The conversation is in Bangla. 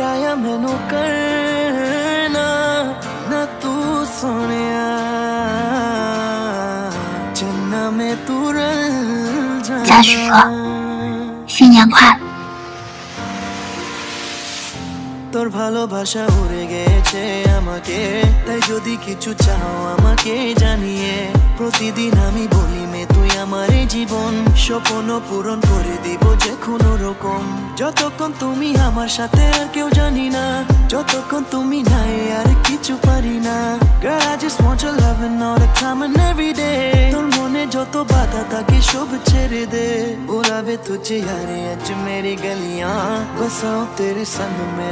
बुलाया मैनू करना ना तू सोनिया चन्ना में तू रल जाना 贾许可，新年快乐！ তোর ভালোবাসা উড়ে গেছে আমাকে, তাই যদি কিছু চাও আমাকে জানিয়ে। প্রতিদিন আমি বলি মে তুই আমার জীবন, স্বপ্ন পূরণ করে দিব যে কোনো রকম। যতক্ষণ তুমি আমার সাথে আর কেউ জানি না, যতক্ষণ তুমি নাই আর কিছু পারি না। Girl, I just want your loving all the time and every day. তোর মনে যত বাধা থাকে সব ছেড়ে দে, बुलावे तुझे यारे आज मेरी गलियां, बसाऊं तेरे संग में